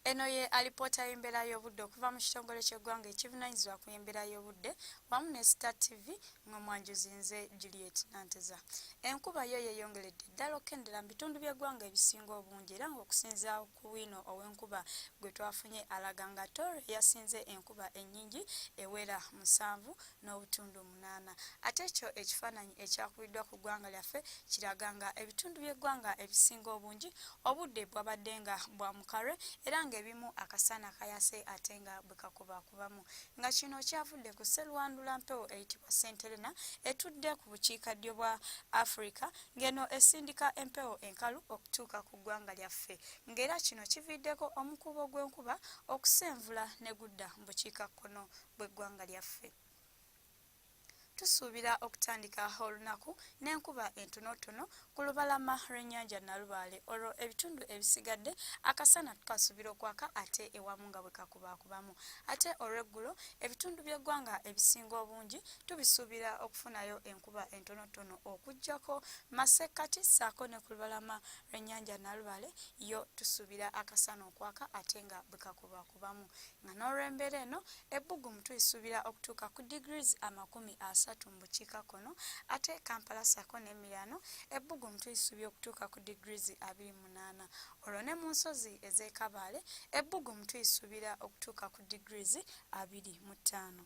Eno ye alipoota y'embeera y'obudde okuva mu kitongole ky'eggwanga ekivunaanyizibwa ku embeera y'obudde wamu ne Star TV ng'omwanjuzi nze Juliet Nanteza. Enkuba yo yeeyongeredde ddala okendera mu bitundu by'eggwanga ebisinga obungi era ng'okusinziira ku bwino obw'enkuba gwe twafunye alaga nga Tooro yasinze enkuba ennyingi ewera 7 n'obutundu 8. Ate ekyo ekifaananyi ekyakubiddwa ku ggwanga lyaffe kiraga nga ebitundu by'eggwanga ebisinga obungi obudde bwabadde nga bwa mukarwe era ng'ebimu akasana kayase ate nga bwe kakubakubamu nga kino kyavudde ku sserwandula mpewo eyitibwa Senterena etudde ku bukiikaddyo bwa Africa ng'eno esindika empewo enkalu okutuuka ku ggwanga lyaffe ng'era kino kiviiddeko omukuubo gw'enkuba okusenvula ne gudda mu bukiikakkono bw'eggwanga lyaffe. Tusuubira okutandika olunaku n'enkuba entonotono ku lubalama lw'ennyanja Nalubaale olwo ebitundu ebisigadde akasana tukasuubira okwaka ate ewamu nga bwe kakubakubamu. Ate olw'eggulo ebitundu by'eggwanga ebisinga obungi tubisuubira okufunayo enkuba entonotono okuggyako Masekkati ssaako ne ku lubalama lw'ennyanja Nalubaale yo tusuubira akasana okwaka ate nga bwe kakubakubamu. Nga n'olw'embeera eno ebbugumu tuyisuubira okutuuka ku degrees 30 mu bukiikakkono ate Kampala ssaako ne Milano ebbugumu tuyisuubira okutuuka ku degrees 28. Olwo ne mu nsozi ez'e Kabaale ebbugumu tuyisuubira okutuuka ku degrees 25.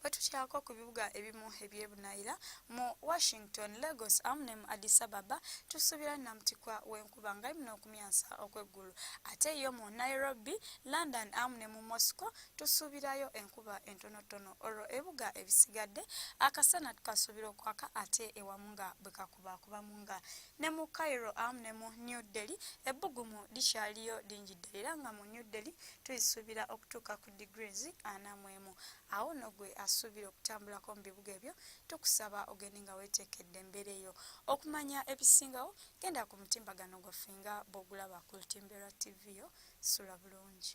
Bwe tukyako ku bibuga ebimu eby'ebunaayira mu Washington, Lagos awamu ne mu Addis Ababa tusuubira namutikwa w'enkuba nga alina okumyansa okw'eggulu. Ate yo mu Nairobi, London awamu ne mu Moscow tusuubirayo enkuba entonotono olwo ebibuga ebisigadde akasana tukasuubira okwaka ate ewamu nga bwe kakubakubamu nga ne mu Cairo awamu ne mu New Delhi ebbugumu likyaliyo lingi ddala era nga mu New Delhi tuyisuubira okutuuka ku degrees 41. Awo no gwe asuubira okutambulako mu bibuga ebyo tukusaba ogende nga weeteekedde embeera eyo. Okumanya ebisingawo genda ku mutimbagano gwaffe nga bw'ogulaba ku Lutimbe lwa TV yo. Sula bulungi.